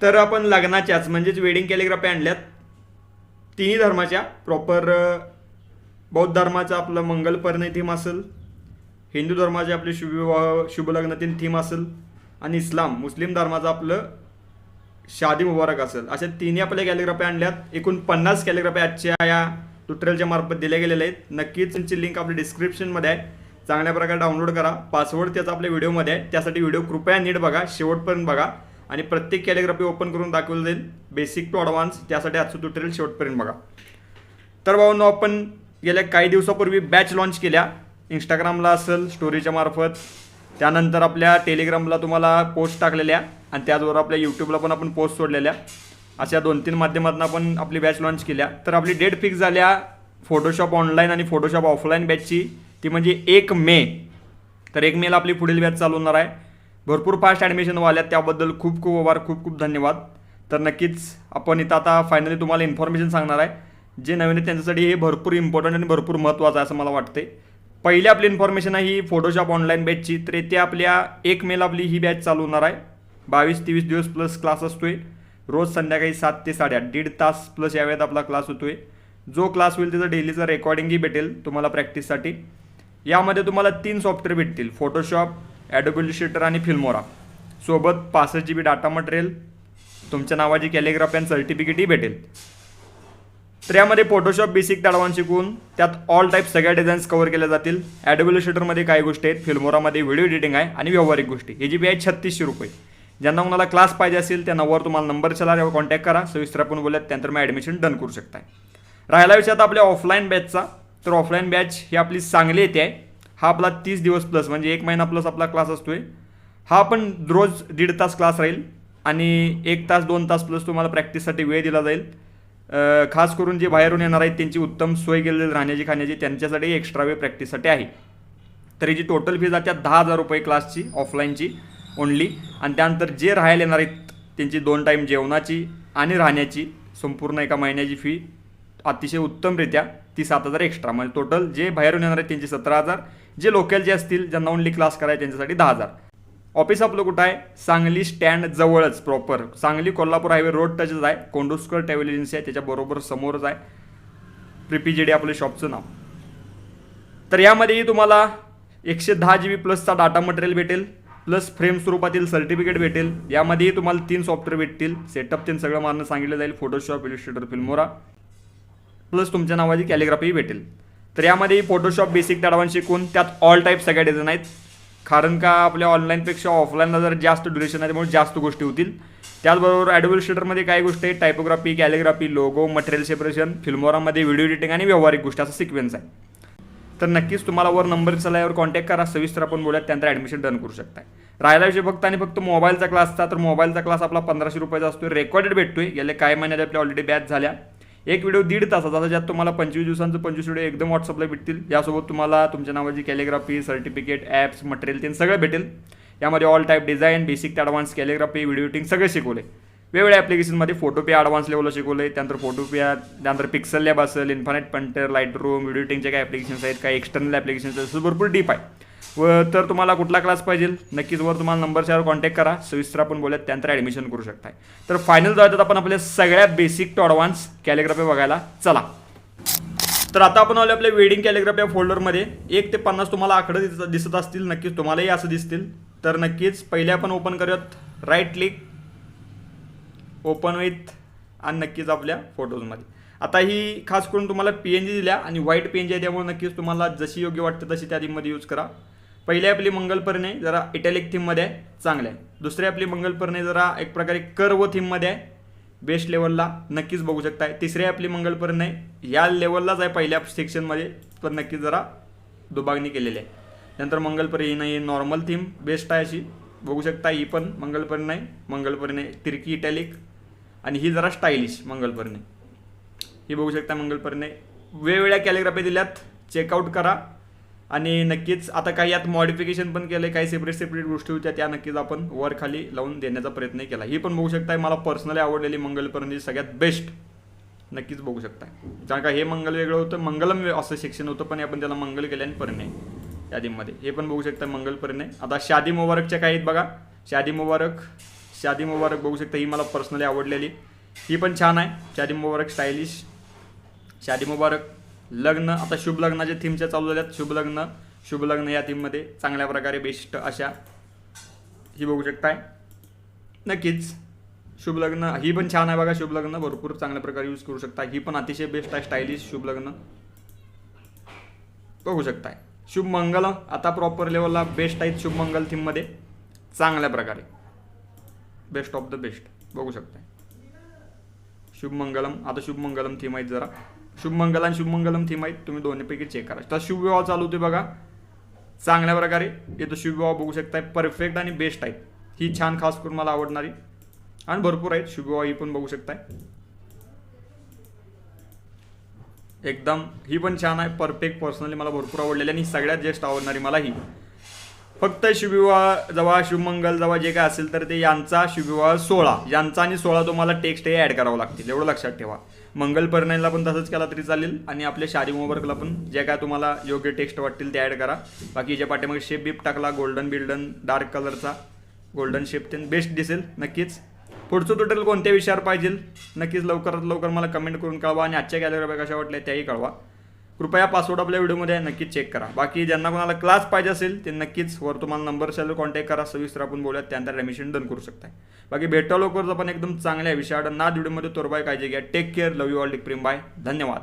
तर आपण लग्नाच्याच म्हणजेच वेडिंग कॅलिग्राफी आणल्यात तिन्ही धर्माच्या प्रॉपर. बौद्ध धर्माचं आपलं मंगलपर्णी थीम असेल, हिंदू धर्माचे आपले शुभविवाह शुभलग्नातील थीम असेल आणि मुस्लिम धर्माचं आपलं शादी मुबारक असेल. अशा तिन्ही आपल्या कॅलिग्राफी आणल्यात. एकूण 50 कॅलिग्राफी आजच्या या ट्युटोरियलच्या मार्फत दिल्या गेलेल्या आहेत. नक्कीच त्यांची लिंक आपल्या डिस्क्रिप्शनमध्ये आहे. चांगल्या प्रकारे डाउनलोड करा. पासवर्ड त्याचा आपल्या व्हिडिओमध्ये आहे. त्यासाठी व्हिडिओ कृपया नीट बघा, शेवटपर्यंत बघा आणि प्रत्येक कॅलिग्राफी ओपन करून दाखवलं जाईल बेसिक टू ॲडव्हान्स. त्यासाठी आजचं ट्युटोरियल शेवटपर्यंत बघा. तर भाऊंनो, आपण गेल्या काही दिवसापूर्वी बॅच लॉन्च केल्या. इंस्टाग्रामला असेल स्टोरीच्या मार्फत, त्यानंतर आपल्या टेलिग्रामला तुम्हाला पोस्ट टाकलेल्या आणि त्याचबरोबर आपल्या यूट्यूबला पण आपण पोस्ट सोडलेल्या. अशा 2-3 माध्यमातून आपण आपली बॅच लॉन्च केल्या. तर आपली डेट फिक्स झाल्या फोटोशॉप ऑनलाईन आणि फोटोशॉप ऑफलाईन बॅचची, ती म्हणजे 1 मे. तर 1 मेला आपली पुढील बॅच चालू होणार आहे. भरपूर फास्ट ॲडमिशन व्हाल्यात, त्याबद्दल खूप खूप आभार, खूप खूप धन्यवाद. तर नक्कीच आपण इथं आता फायनली तुम्हाला इन्फॉर्मेशन सांगणार आहे. जे नवीन आहे त्यांच्यासाठी हे भरपूर इम्पॉर्टंट आणि भरपूर महत्त्वाचं आहे असं मला वाटते. पहिली आपली इन्फॉर्मेशन आहे ही फोटोशॉप ऑनलाईन बॅचची. तर येथे आपल्या 1 मेला आपली ही बॅच चालू होणार आहे. 22-23 दिवस प्लस क्लास असतोय. रोज संध्याकाळी 7 ते 8:30 1.5 तास प्लस या वेळेत आपला क्लास होतोय. जो क्लास होईल त्याचं डेलीचं रेकॉर्डिंगही भेटेल तुम्हाला प्रॅक्टिससाठी. यामध्ये तुम्हाला 3 सॉफ्टवेअर भेटतील, फोटोशॉप, ॲडोबी इलस्ट्रेटर आणि फिल्मोरा. सोबत 65 GB डाटा मटेरियल, तुमच्या नावाची कॅलिग्राफी आणि सर्टिफिकेटही भेटेल. तर यामध्ये फोटोशॉप बेसिक ते ॲडव्हान्स शिकून त्यात ऑल टाईप सगळ्या डिझाईन्स कव्हर केल्या जातील. ॲडोबी इलस्ट्रेटरमध्ये काही गोष्टी आहेत, फिल्मोरामध्ये व्हिडिओ एडिटिंग आहे आणि व्यावहारिक गोष्टी. याची फी आहे 3600 रुपये. ज्यांना कोणाला क्लास पाहिजे असेल त्यांना वर तुम्हाला नंबर चला यावर कॉन्टॅक्ट करा. सविस्तर आपण बोलत त्यानंतर मग ॲडमिशन डन करू शकताय. राहिला विषय आता आपल्या ऑफलाईन बॅचचा. तर ऑफलाईन बॅच ही आपली सांगली येते आहे. हा आपला 30 दिवस प्लस म्हणजे 1 महिना प्लस आपला क्लास असतोय. हा पण रोज 1.5 तास क्लास राहील आणि 1 तास 2 तास प्लस तुम्हाला प्रॅक्टिससाठी वेळ दिला जाईल. खास करून जे बाहेरून येणार आहेत त्यांची उत्तम सोय केली जाईल राहण्याची खाण्याची, त्यांच्यासाठी एक्स्ट्रा वेळ प्रॅक्टिससाठी आहे. तर याची टोटल फी जाते 10,000 रुपये क्लासची ऑफलाईनची ओनली. आणि त्यानंतर जे राहायला येणार आहेत त्यांची 2 टाईम जेवणाची आणि राहण्याची संपूर्ण एका महिन्याची फी अतिशय उत्तमरित्या ती 7,000 एक्स्ट्रा. म्हणजे टोटल जे बाहेरून येणार आहेत त्यांची 17,000, जे लोकल असतील ज्यांना ओनली क्लास करायचे त्यांच्यासाठी 10,000. ऑफिस आपलं कुठं आहे? सांगली स्टँड जवळच proper. Sangli Kolhapur highway road टचच आहे. कोंडुस्कर ट्रॅव्हल एजन्सी आहे त्याच्याबरोबर समोरच आहे. प्रिपीजेडी आपल्या शॉपचं नाव. तर यामध्येही तुम्हाला 110 GB प्लसचा डाटा मटेरियल भेटेल, प्लस फ्रेम स्वरूपातील सर्टिफिकेट भेटेल. यामध्येही तुम्हाला 3 सॉफ्टवेअर भेटतील. सेटअप ते सगळं मारणं सांगितलं जाईल, फोटोशॉप, इलस्ट्रेटर, फिल्मोरा, प्लस तुमच्या नावाची कॅलिग्राफीही भेटेल. तर यामध्ये फोटोशॉप बेसिक ते ॲडव्हान्स शिकून त्यात ऑल टाईप सगळ्या डिझाईन आहेत. कारण का आपल्या ऑनलाईनपेक्षा ऑफलाईनला जर जास्त ड्युरेशन आहे त्यामुळे जास्त गोष्टी होतील. त्याचबरोबर ॲडोबी इलस्ट्रेटरमध्ये काही गोष्टी आहेत, typography, calligraphy, logo, material separation, फिल्मोरामध्ये व्हिडिओ एडिटिंग आणि व्यावहारिक गोष्टी असा सिक्वेन्स आहे. तर नक्कीच तुम्हाला वर नंबर चला यावर कॉन्टॅक्ट करा. सविस्तर आपण बोलूयात त्यानंतर ॲडमिशन डन करू शकता. राहिला विषय फक्त आणि फक्त मोबाईलचा क्लासचा. तर मोबाईलचा क्लास आपला 1500 रुपयाचा असतो. रेकॉर्डेड भेटतोय. गेले काही महिन्यात आपल्या ऑलरेडी बॅच झाल्या. एक व्हिडिओ 1.5 तासाचा, ज्यात तुम्हाला 25 दिवसांचं 25 व्हिडिओ एकदम व्हॉट्सअपला भेटतील. यासोबत तुम्हाला तुमच्या नावाची कॅलिग्राफी, सर्टिफिकेट, ॲप्स, मटेरियल ते सगळं भेटेल. यामध्ये ऑल टाईप डिझाईन, बेसिक ते ॲडव्हान्स कॅलिग्राफी, व्हिडिओ एडिटिंग सगळं शिकवले. वेगवेगळ्या ॲप्लिकेशनमध्ये फोटोपे ॲडव्हान्स लेवलला शिकवले. त्यानंतर फोटोपे, त्यानंतर पिक्सल लॅब असेल, infinite painter, light room, video एडिटिंगचे काही ॲप्लिकेशन्स आहेत, काही एक्सटर्नल ॲप्लिकेशन्स आहेत, असं भरपूर डीप आहे. तर तुम्हाला कुठला क्लास पाहिजे नक्कीच वर तुम्हाला नंबरच्यावर कॉन्टॅक्ट करा. सविस्तर आपण बोलत त्यानंतर ॲडमिशन करू शकताय. तर फायनल जायचं आपण आपल्या सगळ्या बेसिक टू ॲडव्हान्स कॅलिग्राफी बघायला चला. तर आता आपण आलो आपल्या वेडिंग कॅलिग्राफी फोल्डरमध्ये. 1 ते 50 तुम्हाला आकडे दिसत असतील, नक्कीच तुम्हालाही असं दिसतील. तर नक्कीच पहिले आपण ओपन करूयात. राईट क्लिक, ओपन विथ आणि नक्कीच आपल्या फोटोजमध्ये. आता ही खास करून तुम्हाला PNG दिल्या आणि व्हाईट PNG आहे, त्यामुळे नक्कीच तुम्हाला जशी योग्य वाटते तशी त्या थीममध्ये यूज करा. पहिली आपली मंगलपर्णी जरा इटॅलिक थीममध्ये आहे, चांगलं आहे. दुसरी आपली मंगलपर्णी जरा एक प्रकारे कर्व थीममध्ये आहे, बेस्ट लेवलला, नक्कीच बघू शकताय. तिसरी आपली मंगलपर्णी आहे, या लेवललाच आहे पहिल्या सेक्शनमध्ये, पण नक्कीच जरा दुभागणी केलेली आहे. नंतर मंगलपर्णी नाही, नॉर्मल थीम बेस्ट आहे अशी बघू शकता. ही पण मंगलपर्णी नाही, मंगलपर्णी तिरकी इटॅलिक आणि ही जरा स्टायलिश मंगलपर्णी ही बघू शकता. मंगलपर्णी वेगवेगळ्या कॅलिग्राफी दिल्यात, चेकआउट करा. आणि नक्कीच आता काही यात मॉडिफिकेशन पण केलं, काही सेपरेट गोष्टी होत्या त्या नक्कीच आपण वर खाली लावून देण्याचा प्रयत्न केला. ही पण बघू शकताय, मला पर्सनली आवडलेली मंगलपर्णी सगळ्यात बेस्ट, नक्कीच बघू शकताय. कारण का हे मंगल वेगळं होतं, मंगलम असं सेक्शन होतं, पण आपण त्याला मंगल केलं आणि पर्णे यादीमध्ये हे पण बघू शकता मंगलपर्णी. आता शादी मुबारकच्या काही आहेत बघा. शादी मुबारक, शादी मुबारक बघू शकता, ही मला पर्सनली आवडलेली, ही पण छान आहे. शादी मुबारक स्टायलिश शादी मुबारक. लग्न आता शुभ लग्नाच्या थीमच्या चालू झाल्यात. शुभ लग्न या थीममध्ये चांगल्या प्रकारे बेस्ट अशा ही बघू शकताय. नक्कीच शुभ लग्न ही पण छान आहे बघा. शुभ लग्न भरपूर चांगल्या प्रकारे यूज करू शकता. ही पण अतिशय बेस्ट आहे स्टायलिश शुभ लग्न बघू शकताय. शुभ मंगल आता प्रॉपर लेवलला बेस्ट आहेत शुभ मंगल थीममध्ये चांगल्या प्रकारे बेस्ट ऑफ द बेस्ट बघू शकताय. शुभ मंगलम आता शुभ मंगलम थीम आहेत. जरा शुभ मंगल आणि शुभ मंगलम थीम आहेत, तुम्ही दोन्हीपैकी चेक करा. तर शुभ विवाह चालू होते बघा चांगल्या प्रकारे. इथं शुभ विवाह बघू शकताय परफेक्ट आणि बेस्ट आहेत. ही छान खास करून मला आवडणारी आणि भरपूर आहेत शुभ विवाह. ही पण बघू शकताय एकदम, ही पण छान आहे परफेक्ट. पर्सनली मला भरपूर आवडलेली आणि सगळ्यात जास्त आवडणारी मला ही. फक्त शुभविवाह जेव्हा शुभमंगल जेव्हा जे काय असेल तर ते यांचा शुभविवाह 16 यांचा आणि 16 तुम्हाला टेक्स्ट हे ॲड करावं लागतील, एवढं लक्षात ठेवा. मंगल परिणयला पण तसंच केला तरी चालेल आणि आपल्या शादी मुबारकला पण जे काय तुम्हाला योग्य टेक्स्ट वाटतील ते ॲड करा. बाकी जे पाठीमागे शेप बीप टाकला गोल्डन बिल्डन डार्क कलरचा गोल्डन शेप ते बेस्ट दिसेल. नक्कीच पुढचं ट्युटोरियल कोणत्या विषयावर पाहिजे नक्कीच लवकरात लवकर मला कमेंट करून कळवा आणि आजच्या कॅलिग्राफी कशा वाटल्या त्याही कळवा. कृपया पासवर्ड आपल्या व्हिडिओमध्ये आहे नक्कीच चेक करा. बाकी ज्यांना कोणाला क्लास पाहिजे असेल ते नक्कीच वर तुम्हाला नंबर असेल कॉन्टॅक्ट करा. सविस्तर आपण बोलूयात, त्यानंतर ॲडमिशन डन करू शकता. बाकी भेटा लवकरच आपण एकदम चांगल्या विषयावर नाद व्हिडिओमध्ये तोरबाय काळजी घ्या. Take care, love you all, take प्रेम, बाय, धन्यवाद.